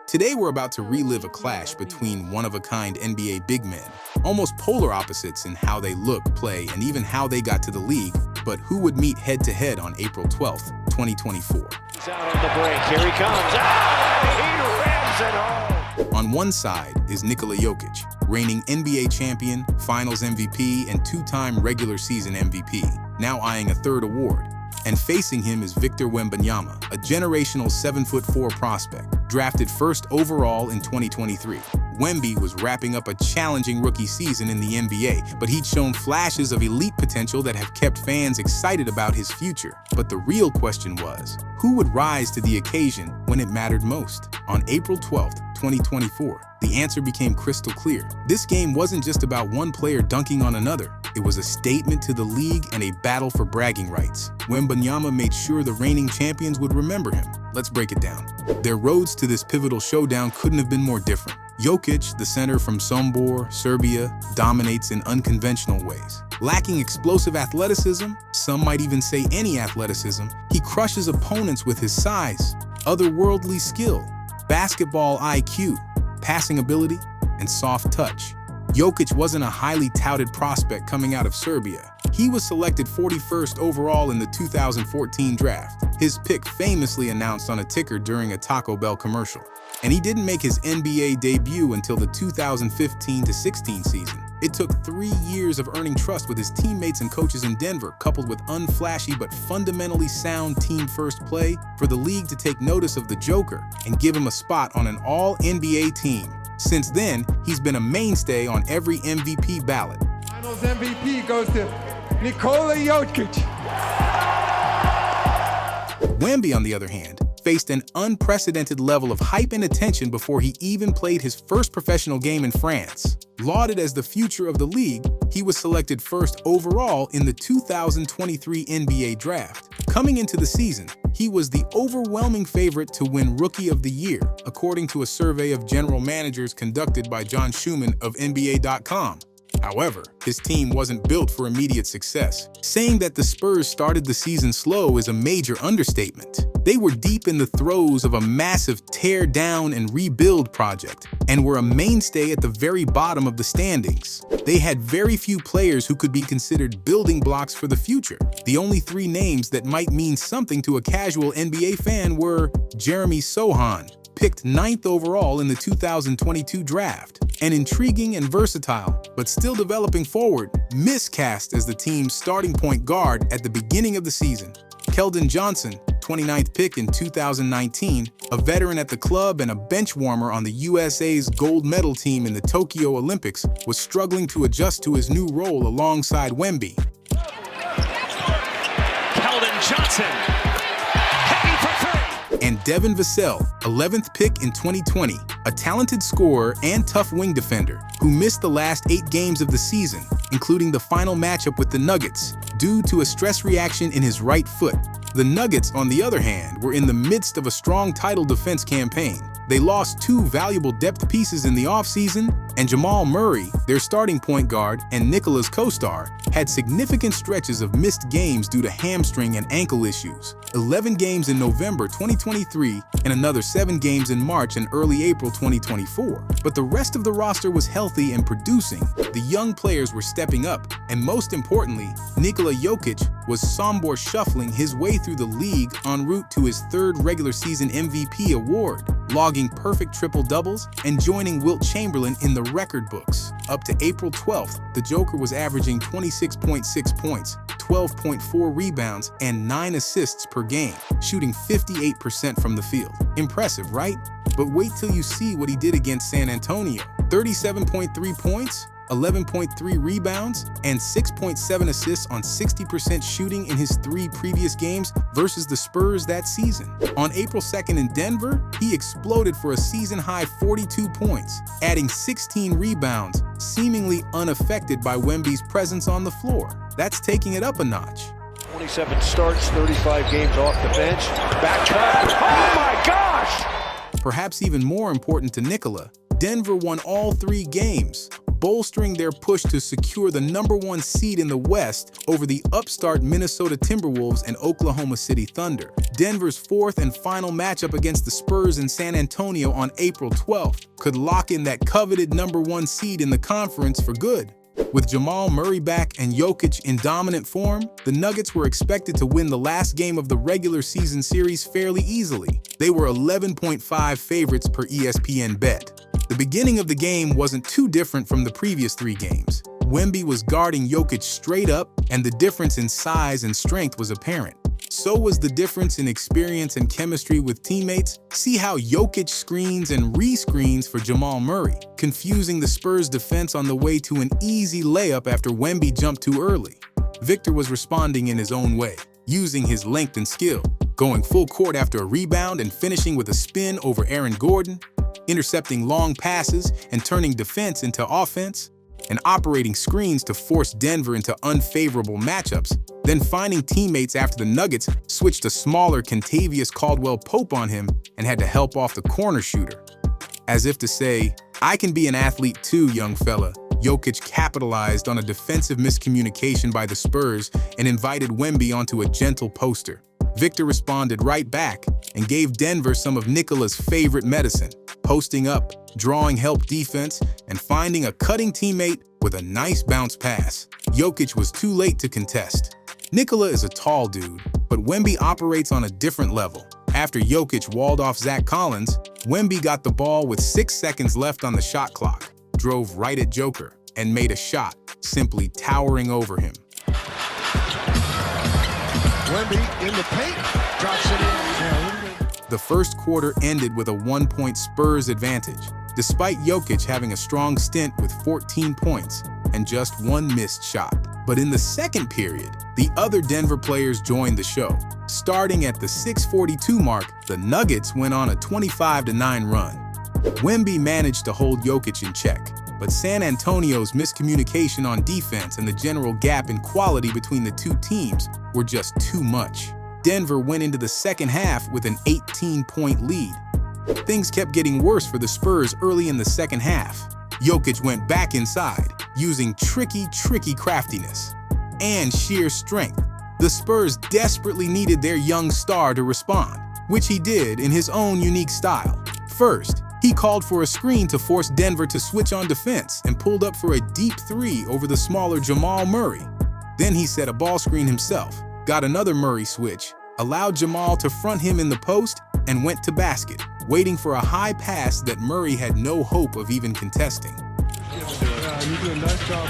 Today we're about to relive a clash between one-of-a-kind NBA big men, almost polar opposites in how they look, play, and even how they got to the league, but who would meet head-to-head on April 12th, 2024. He's out on the break, here he comes, he rams it home! On one side is Nikola Jokic, reigning NBA champion, Finals MVP, and two-time regular season MVP, now eyeing a third award. And facing him is Victor Wembanyama, a generational 7'4" prospect, drafted first overall in 2023. Wemby was wrapping up a challenging rookie season in the NBA, but he'd shown flashes of elite potential that have kept fans excited about his future. But the real question was, who would rise to the occasion when it mattered most? On April 12, 2024, the answer became crystal clear. This game wasn't just about one player dunking on another. It was a statement to the league and a battle for bragging rights. Wembanyama made sure the reigning champions would remember him. Let's break it down. Their roads to this pivotal showdown couldn't have been more different. Jokic, the center from Sombor, Serbia, dominates in unconventional ways. Lacking explosive athleticism, some might even say any athleticism, he crushes opponents with his size, otherworldly skill, basketball IQ, passing ability, and soft touch. Jokic wasn't a highly touted prospect coming out of Serbia. He was selected 41st overall in the 2014 draft, his pick famously announced on a ticker during a Taco Bell commercial. And he didn't make his NBA debut until the 2015-16 season. It took 3 years of earning trust with his teammates and coaches in Denver, coupled with unflashy but fundamentally sound team-first play, for the league to take notice of the Joker and give him a spot on an all-NBA team. Since then, he's been a mainstay on every MVP ballot. Finals MVP goes to Nikola Jokic. Wemby, on the other hand, faced an unprecedented level of hype and attention before he even played his first professional game in France. Lauded as the future of the league, he was selected first overall in the 2023 NBA draft. Coming into the season, he was the overwhelming favorite to win Rookie of the Year, according to a survey of general managers conducted by John Schumann of NBA.com. However, his team wasn't built for immediate success. Saying that the Spurs started the season slow is a major understatement. They were deep in the throes of a massive tear-down and rebuild project, and were a mainstay at the very bottom of the standings. They had very few players who could be considered building blocks for the future. The only 3 names that might mean something to a casual NBA fan were Jeremy Sohan, picked 9th overall in the 2022 draft, and intriguing and versatile, but still developing forward, miscast as the team's starting point guard at the beginning of the season. Keldon Johnson, 29th pick in 2019, a veteran at the club and a bench warmer on the USA's gold medal team in the Tokyo Olympics, was struggling to adjust to his new role alongside Wemby. Keldon Johnson! And Devin Vassell, 11th pick in 2020, a talented scorer and tough wing defender who missed the last 8 games of the season, including the final matchup with the Nuggets, due to a stress reaction in his right foot. The Nuggets, on the other hand, were in the midst of a strong title defense campaign. They lost 2 valuable depth pieces in the offseason, and Jamal Murray, their starting point guard and Nikola's co-star, had significant stretches of missed games due to hamstring and ankle issues. 11 games in November 2023 and another 7 games in March and early April 2024. But the rest of the roster was healthy and producing. The young players were stepping up, and most importantly, Nikola Jokic was Sombor shuffling his way through the league en route to his 3rd regular season MVP award, logging perfect triple-doubles and joining Wilt Chamberlain in the record books. Up to April 12th, the Joker was averaging 26.6 points, 12.4 rebounds, and 9 assists per game, shooting 58% from the field. Impressive, right? But wait till you see what he did against San Antonio. 37.3 points, 11.3 rebounds, and 6.7 assists on 60% shooting in his 3 previous games versus the Spurs that season. On April 2nd in Denver, he exploded for a season-high 42 points, adding 16 rebounds, seemingly unaffected by Wemby's presence on the floor. That's taking it up a notch. 27 starts, 35 games off the bench. Backtrack. Oh my gosh! Perhaps even more important to Nikola, Denver won all 3 games, bolstering their push to secure the #1 seed in the West over the upstart Minnesota Timberwolves and Oklahoma City Thunder. Denver's fourth and final matchup against the Spurs in San Antonio on April 12th could lock in that coveted #1 seed in the conference for good. With Jamal Murray back and Jokic in dominant form, the Nuggets were expected to win the last game of the regular season series fairly easily. They were 11.5 favorites per ESPN Bet. The beginning of the game wasn't too different from the previous 3 games. Wemby was guarding Jokic straight up, and the difference in size and strength was apparent. So was the difference in experience and chemistry with teammates. See how Jokic screens and re-screens for Jamal Murray, confusing the Spurs defense on the way to an easy layup after Wemby jumped too early. Victor was responding in his own way, using his length and skill, going full court after a rebound and finishing with a spin over Aaron Gordon, intercepting long passes and turning defense into offense, and operating screens to force Denver into unfavorable matchups, then finding teammates after the Nuggets switched a smaller Kentavious Caldwell-Pope on him and had to help off the corner shooter. As if to say, I can be an athlete too, young fella. Jokic capitalized on a defensive miscommunication by the Spurs and invited Wemby onto a gentle poster. Victor responded right back and gave Denver some of Nikola's favorite medicine, posting up, drawing help defense, and finding a cutting teammate with a nice bounce pass. Jokic was too late to contest. Nikola is a tall dude, but Wemby operates on a different level. After Jokic walled off Zach Collins, Wemby got the ball with 6 seconds left on the shot clock, drove right at Joker, and made a shot, simply towering over him. Wemby in the paint, drops it in. The first quarter ended with a 1-point Spurs advantage, despite Jokic having a strong stint with 14 points and just 1 missed shot. But in the second period, the other Denver players joined the show. Starting at the 6:42 mark, the Nuggets went on a 25-9 run. Wemby managed to hold Jokic in check, but San Antonio's miscommunication on defense and the general gap in quality between the two teams were just too much. Denver went into the second half with an 18-point lead. Things kept getting worse for the Spurs early in the second half. Jokic went back inside, using tricky craftiness and sheer strength. The Spurs desperately needed their young star to respond, which he did in his own unique style. First, he called for a screen to force Denver to switch on defense and pulled up for a deep 3 over the smaller Jamal Murray. Then he set a ball screen himself, got another Murray switch, allowed Jamal to front him in the post, and went to basket, waiting for a high pass that Murray had no hope of even contesting. You do a nice job.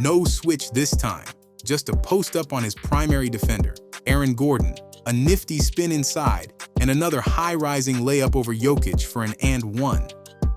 No switch this time, just a post up on his primary defender, Aaron Gordon, a nifty spin inside, and another high-rising layup over Jokic for an and one.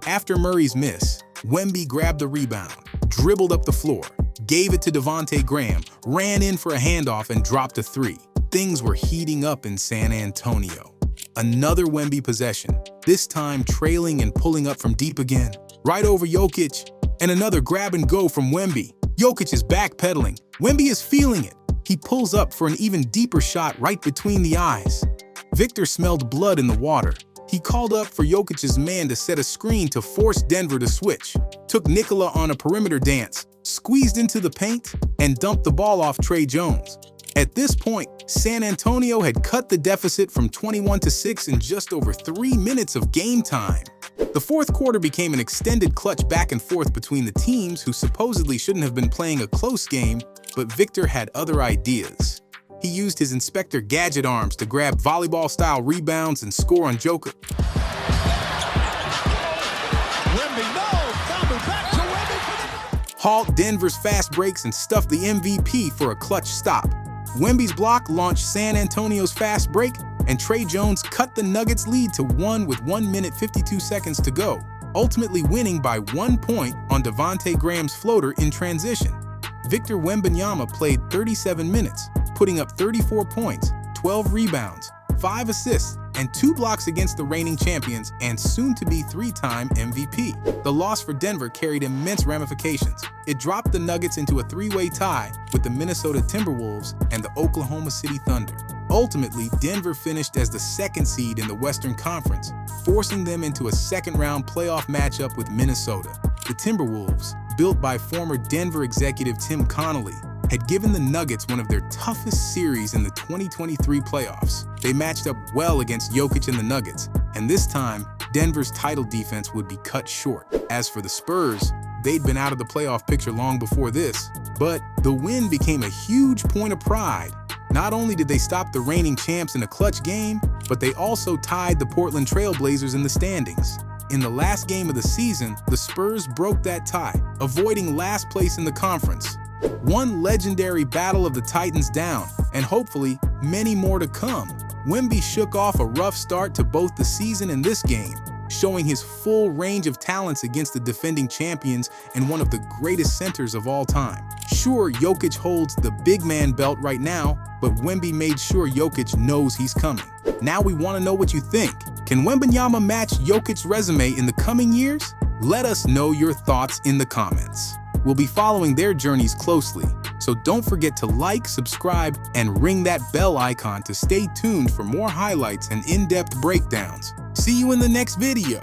After Murray's miss, Wemby grabbed the rebound, dribbled up the floor, gave it to Devontae Graham, ran in for a handoff, and dropped a 3. Things were heating up in San Antonio. Another Wemby possession, this time trailing and pulling up from deep again, right over Jokic, and another grab and go from Wemby. Jokic is backpedaling. Wemby is feeling it. He pulls up for an even deeper shot right between the eyes. Victor smelled blood in the water. He called up for Jokic's man to set a screen to force Denver to switch, took Nikola on a perimeter dance, squeezed into the paint, and dumped the ball off Trey Jones. At this point, San Antonio had cut the deficit from 21-6 in just over 3 minutes of game time. The fourth quarter became an extended clutch back and forth between the teams who supposedly shouldn't have been playing a close game, but Victor had other ideas. He used his Inspector Gadget arms to grab volleyball-style rebounds and score on Joker. Halt Denver's fast breaks and stuffed the MVP for a clutch stop. Wemby's block launched San Antonio's fast break, and Trey Jones cut the Nuggets' lead to 1 with 1 minute 52 seconds to go, ultimately winning by 1 point on Devontae Graham's floater in transition. Victor Wembanyama played 37 minutes, putting up 34 points, 12 rebounds, 5 assists, and 2 blocks against the reigning champions and soon-to-be 3-time MVP. The loss for Denver carried immense ramifications. It dropped the Nuggets into a 3-way tie with the Minnesota Timberwolves and the Oklahoma City Thunder. Ultimately, Denver finished as the 2nd seed in the Western Conference, forcing them into a second-round playoff matchup with Minnesota. The Timberwolves, built by former Denver executive Tim Connolly, had given the Nuggets one of their toughest series in the 2023 playoffs. They matched up well against Jokic and the Nuggets, and this time, Denver's title defense would be cut short. As for the Spurs, they'd been out of the playoff picture long before this, but the win became a huge point of pride. Not only did they stop the reigning champs in a clutch game, but they also tied the Portland Trail Blazers in the standings. In the last game of the season, the Spurs broke that tie, avoiding last place in the conference. One legendary battle of the Titans down, and hopefully many more to come. Wemby shook off a rough start to both the season and this game, showing his full range of talents against the defending champions and one of the greatest centers of all time. Sure, Jokic holds the big man belt right now, but Wemby made sure Jokic knows he's coming. Now we want to know what you think. Can Wembanyama match Jokic's resume in the coming years? Let us know your thoughts in the comments. We'll be following their journeys closely, so don't forget to like, subscribe, and ring that bell icon to stay tuned for more highlights and in-depth breakdowns. See you in the next video.